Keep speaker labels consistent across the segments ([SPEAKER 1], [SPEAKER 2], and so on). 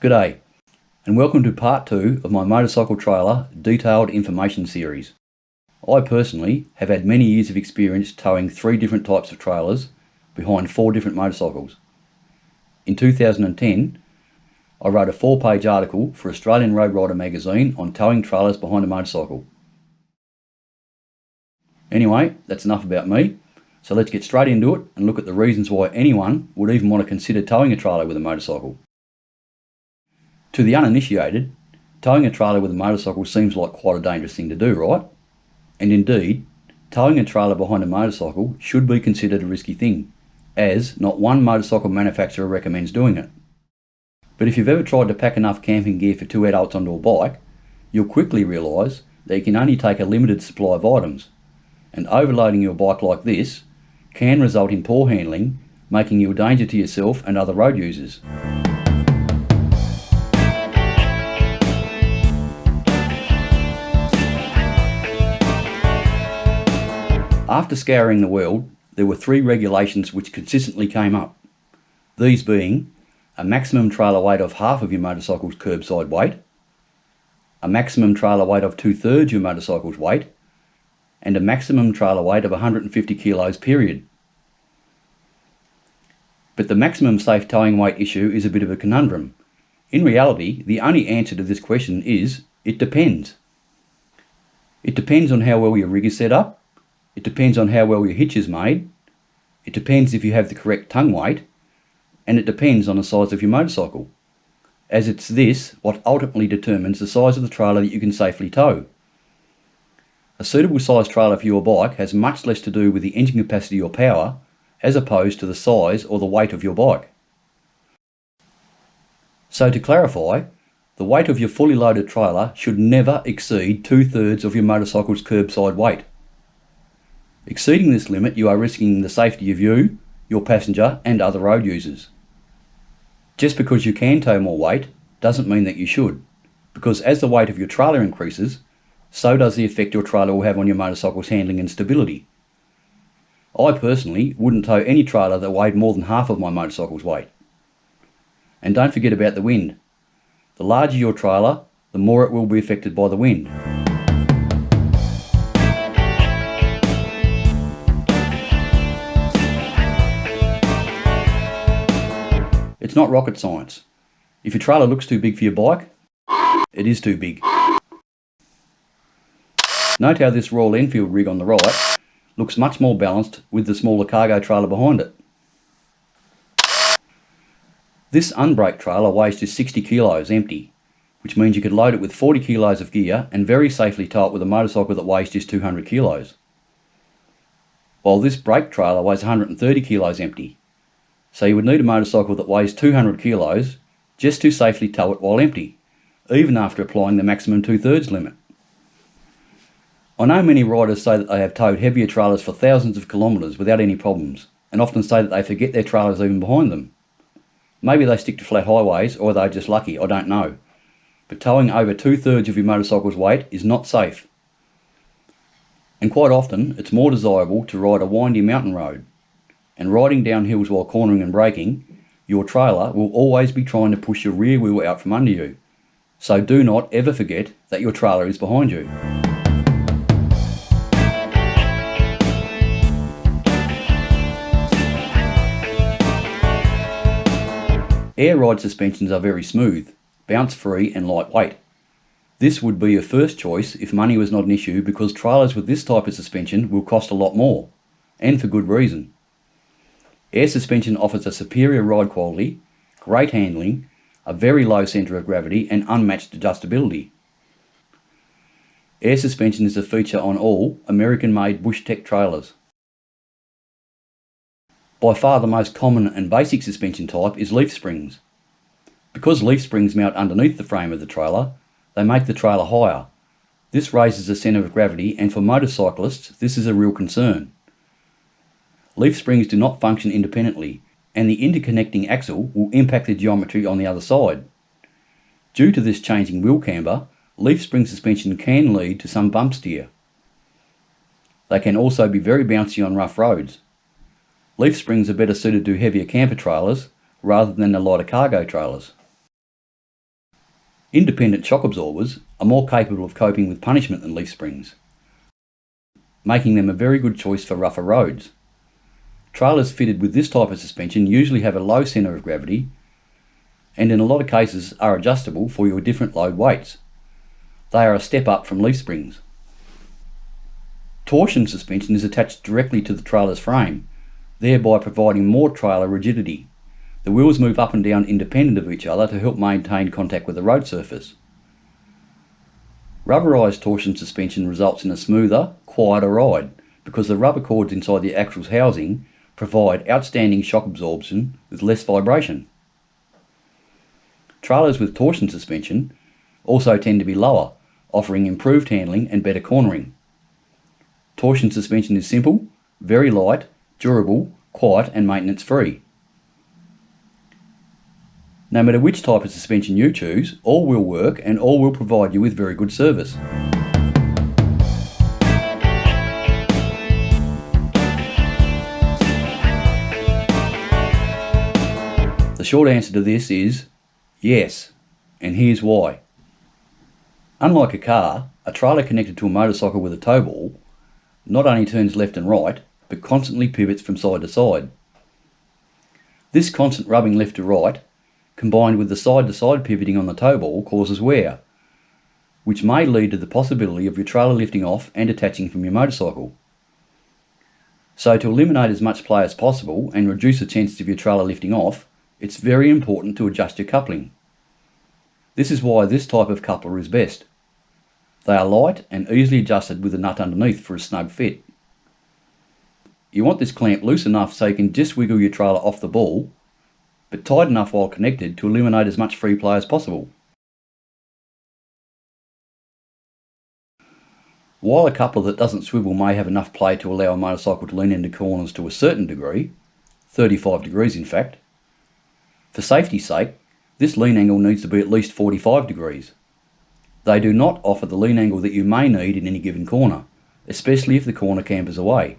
[SPEAKER 1] G'day, and welcome to part 2 of my motorcycle trailer detailed information series. I personally have had many years of experience towing 3 different types of trailers behind 4 different motorcycles. In 2010, I wrote a 4-page article for Australian Road Rider magazine on towing trailers behind a motorcycle. Anyway, that's enough about me, so let's get straight into it and look at the reasons why anyone would even want to consider towing a trailer with a motorcycle. To the uninitiated, towing a trailer with a motorcycle seems like quite a dangerous thing to do, right? And indeed, towing a trailer behind a motorcycle should be considered a risky thing, as not one motorcycle manufacturer recommends doing it. But if you've ever tried to pack enough camping gear for 2 adults onto a bike, you'll quickly realise that you can only take a limited supply of items, and overloading your bike like this can result in poor handling, making you a danger to yourself and other road users. After scouring the world, there were 3 regulations which consistently came up. These being a maximum trailer weight of half of your motorcycle's curbside weight, a maximum trailer weight of 2/3 your motorcycle's weight, and a maximum trailer weight of 150 kilos period. But the maximum safe towing weight issue is a bit of a conundrum. In reality, the only answer to this question is, it depends. It depends on how well your rig is set up. It depends on how well your hitch is made, it depends if you have the correct tongue weight, and it depends on the size of your motorcycle, as it's this what ultimately determines the size of the trailer that you can safely tow. A suitable size trailer for your bike has much less to do with the engine capacity or power, as opposed to the size or the weight of your bike. So to clarify, the weight of your fully loaded trailer should never exceed 2/3 of your motorcycle's curbside weight. Exceeding this limit, you are risking the safety of you, your passenger and other road users. Just because you can tow more weight doesn't mean that you should, because as the weight of your trailer increases, so does the effect your trailer will have on your motorcycle's handling and stability. I personally wouldn't tow any trailer that weighed more than half of my motorcycle's weight. And don't forget about the wind. The larger your trailer, the more it will be affected by the wind. It's not rocket science. If your trailer looks too big for your bike, it is too big. Note how this Royal Enfield rig on the right looks much more balanced with the smaller cargo trailer behind it. This unbraked trailer weighs just 60 kilos empty, which means you could load it with 40 kilos of gear and very safely tow it with a motorcycle that weighs just 200 kilos. While this brake trailer weighs 130 kilos empty. So you would need a motorcycle that weighs 200 kilos just to safely tow it while empty, even after applying the maximum 2/3 limit. I know many riders say that they have towed heavier trailers for thousands of kilometres without any problems, and often say that they forget their trailers even behind them. Maybe they stick to flat highways, or they're just lucky, I don't know. But towing over 2/3 of your motorcycle's weight is not safe. And quite often, it's more desirable to ride a windy mountain road. And riding down hills while cornering and braking, your trailer will always be trying to push your rear wheel out from under you. So do not ever forget that your trailer is behind you. Air ride suspensions are very smooth, bounce-free and lightweight. This would be your first choice if money was not an issue, because trailers with this type of suspension will cost a lot more, and for good reason. Air suspension offers a superior ride quality, great handling, a very low centre of gravity and unmatched adjustability. Air suspension is a feature on all American-made Bushtec trailers. By far the most common and basic suspension type is leaf springs. Because leaf springs mount underneath the frame of the trailer, they make the trailer higher. This raises the centre of gravity, and for motorcyclists this is a real concern. Leaf springs do not function independently, and the interconnecting axle will impact the geometry on the other side. Due to this changing wheel camber, leaf spring suspension can lead to some bump steer. They can also be very bouncy on rough roads. Leaf springs are better suited to heavier camper trailers rather than the lighter cargo trailers. Independent shock absorbers are more capable of coping with punishment than leaf springs, making them a very good choice for rougher roads. Trailers fitted with this type of suspension usually have a low centre of gravity and in a lot of cases are adjustable for your different load weights. They are a step up from leaf springs. Torsion suspension is attached directly to the trailer's frame, thereby providing more trailer rigidity. The wheels move up and down independent of each other to help maintain contact with the road surface. Rubberised torsion suspension results in a smoother, quieter ride because the rubber cords inside the axle's housing provide outstanding shock absorption with less vibration. Trailers with torsion suspension also tend to be lower, offering improved handling and better cornering. Torsion suspension is simple, very light, durable, quiet and maintenance free. No matter which type of suspension you choose, all will work and all will provide you with very good service. The short answer to this is yes, and here's why. Unlike a car, a trailer connected to a motorcycle with a tow ball not only turns left and right, but constantly pivots from side to side. This constant rubbing left to right, combined with the side-to-side pivoting on the tow ball, causes wear, which may lead to the possibility of your trailer lifting off and detaching from your motorcycle. So to eliminate as much play as possible and reduce the chances of your trailer lifting off, it's very important to adjust your coupling. This is why this type of coupler is best. They are light and easily adjusted with a nut underneath for a snug fit. You want this clamp loose enough so you can just wiggle your trailer off the ball, but tight enough while connected to eliminate as much free play as possible. While a coupler that doesn't swivel may have enough play to allow a motorcycle to lean into corners to a certain degree, 35 degrees in fact, for safety's sake, this lean angle needs to be at least 45 degrees. They do not offer the lean angle that you may need in any given corner, especially if the corner campers away.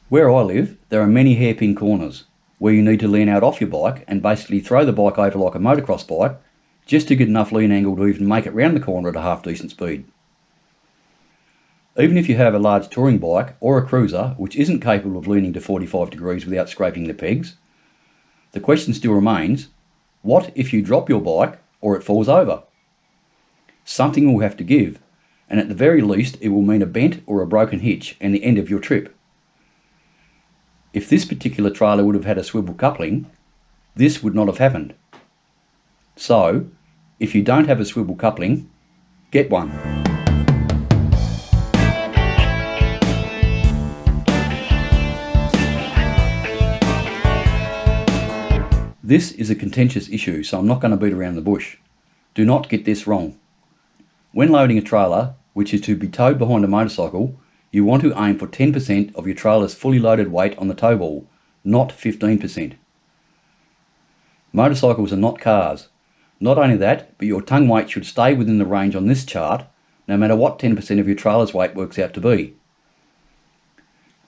[SPEAKER 1] Where I live, there are many hairpin corners, where you need to lean out off your bike and basically throw the bike over like a motocross bike, just to get enough lean angle to even make it round the corner at a half decent speed. Even if you have a large touring bike or a cruiser which isn't capable of leaning to 45 degrees without scraping the pegs, the question still remains, what if you drop your bike or it falls over? Something will have to give, and at the very least it will mean a bent or a broken hitch and the end of your trip. If this particular trailer would have had a swivel coupling, this would not have happened. So, if you don't have a swivel coupling, get one. This is a contentious issue, so I'm not going to beat around the bush. Do not get this wrong. When loading a trailer, which is to be towed behind a motorcycle, you want to aim for 10% of your trailer's fully loaded weight on the tow ball, not 15%. Motorcycles are not cars. Not only that, but your tongue weight should stay within the range on this chart, no matter what 10% of your trailer's weight works out to be.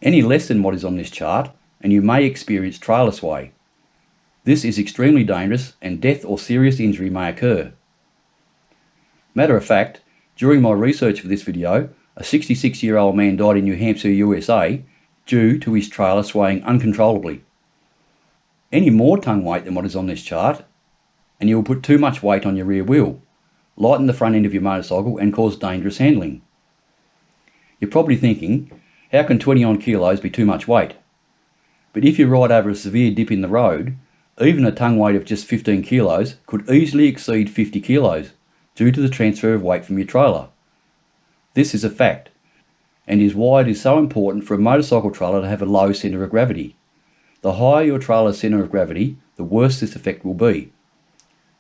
[SPEAKER 1] Any less than what is on this chart, and you may experience trailer sway. This is extremely dangerous and death or serious injury may occur. Matter of fact, during my research for this video, a 66-year-old man died in New Hampshire, USA, due to his trailer swaying uncontrollably. Any more tongue weight than what is on this chart, and you will put too much weight on your rear wheel, lighten the front end of your motorcycle and cause dangerous handling. You're probably thinking, how can 20 odd kilos be too much weight? But if you ride over a severe dip in the road, even a tongue weight of just 15 kilos could easily exceed 50 kilos due to the transfer of weight from your trailer. This is a fact, and is why it is so important for a motorcycle trailer to have a low centre of gravity. The higher your trailer's centre of gravity, the worse this effect will be.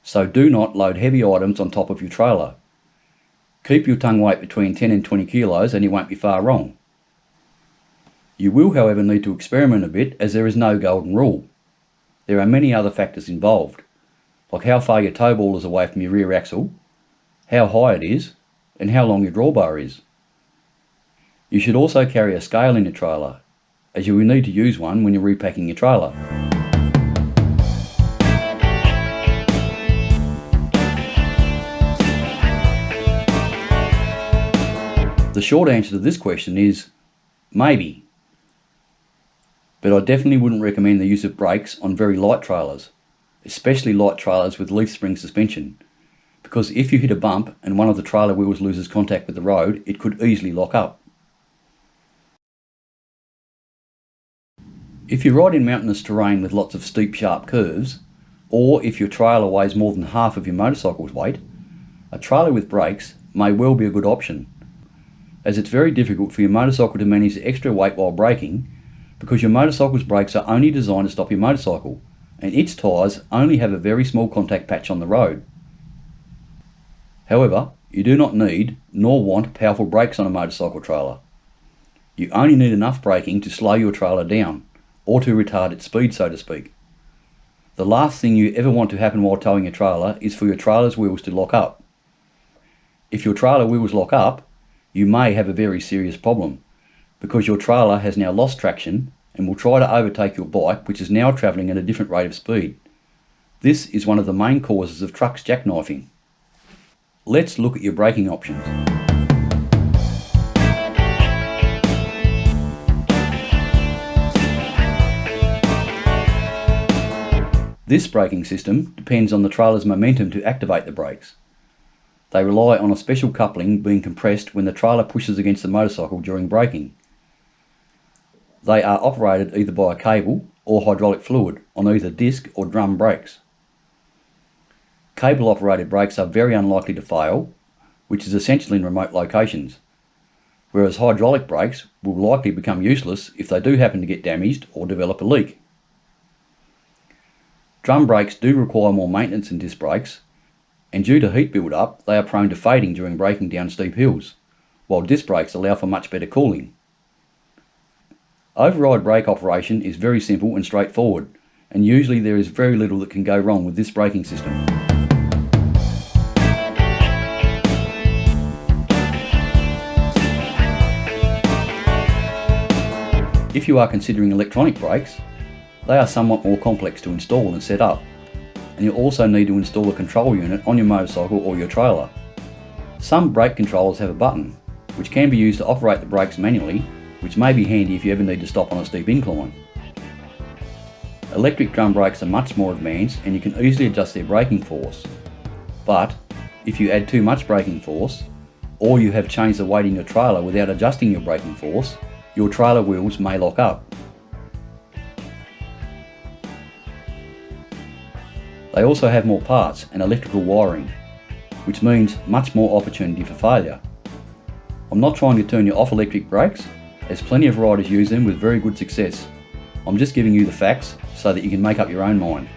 [SPEAKER 1] So do not load heavy items on top of your trailer. Keep your tongue weight between 10 and 20 kilos and you won't be far wrong. You will, however, need to experiment a bit, as there is no golden rule. There are many other factors involved, like how far your tow ball is away from your rear axle, how high it is, and how long your drawbar is. You should also carry a scale in your trailer, as you will need to use one when you're repacking your trailer. The short answer to this question is maybe, but I definitely wouldn't recommend the use of brakes on very light trailers, especially light trailers with leaf spring suspension, because if you hit a bump and one of the trailer wheels loses contact with the road, it could easily lock up. If you ride in mountainous terrain with lots of steep, sharp curves, or if your trailer weighs more than half of your motorcycle's weight, a trailer with brakes may well be a good option, as it's very difficult for your motorcycle to manage the extra weight while braking, because your motorcycle's brakes are only designed to stop your motorcycle, and its tyres only have a very small contact patch on the road. However, you do not need nor want powerful brakes on a motorcycle trailer. You only need enough braking to slow your trailer down, or to retard its speed, so to speak. The last thing you ever want to happen while towing a trailer is for your trailer's wheels to lock up. If your trailer wheels lock up, you may have a very serious problem, because your trailer has now lost traction and will try to overtake your bike, which is now travelling at a different rate of speed. This is one of the main causes of trucks jackknifing. Let's look at your braking options. This braking system depends on the trailer's momentum to activate the brakes. They rely on a special coupling being compressed when the trailer pushes against the motorcycle during braking. They are operated either by a cable or hydraulic fluid on either disc or drum brakes. Cable operated brakes are very unlikely to fail, which is essential in remote locations, whereas hydraulic brakes will likely become useless if they do happen to get damaged or develop a leak. Drum brakes do require more maintenance than disc brakes, and due to heat build-up, they are prone to fading during braking down steep hills, while disc brakes allow for much better cooling. Override brake operation is very simple and straightforward, and usually there is very little that can go wrong with this braking system. If you are considering electronic brakes, they are somewhat more complex to install and set up, and you'll also need to install a control unit on your motorcycle or your trailer. Some brake controllers have a button, which can be used to operate the brakes manually, which may be handy if you ever need to stop on a steep incline. Electric drum brakes are much more advanced and you can easily adjust their braking force. But if you add too much braking force, or you have changed the weight in your trailer without adjusting your braking force, your trailer wheels may lock up. They also have more parts and electrical wiring, which means much more opportunity for failure. I'm not trying to turn you off electric brakes, as plenty of riders use them with very good success. I'm just giving you the facts so that you can make up your own mind.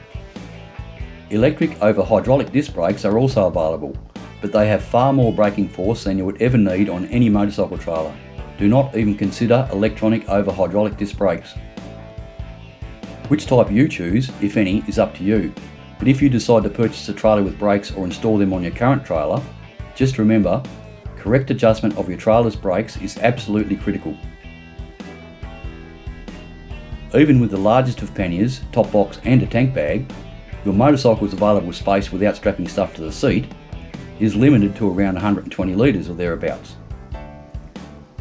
[SPEAKER 1] Electric over hydraulic disc brakes are also available, but they have far more braking force than you would ever need on any motorcycle trailer. Do not even consider electronic over hydraulic disc brakes. Which type you choose, if any, is up to you. But if you decide to purchase a trailer with brakes or install them on your current trailer, just remember, correct adjustment of your trailer's brakes is absolutely critical. Even with the largest of panniers, top box and a tank bag, your motorcycle's available space without strapping stuff to the seat is limited to around 120 litres or thereabouts.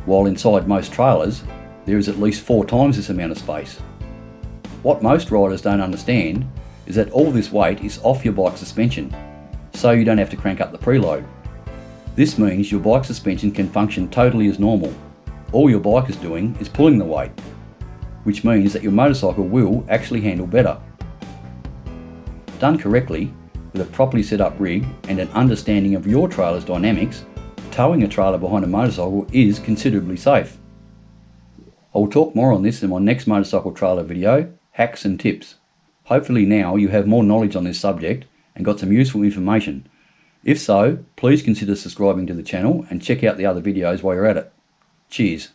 [SPEAKER 1] While inside most trailers, there is at least 4 times this amount of space. What most riders don't understand is that all this weight is off your bike suspension, so you don't have to crank up the preload. This means your bike suspension can function totally as normal. All your bike is doing is pulling the weight, which means that your motorcycle will actually handle better. Done correctly, with a properly set up rig and an understanding of your trailer's dynamics, towing a trailer behind a motorcycle is considerably safe. I will talk more on this in my next motorcycle trailer video, Hacks and Tips. Hopefully now you have more knowledge on this subject and got some useful information. If so, please consider subscribing to the channel and check out the other videos while you're at it. Cheers.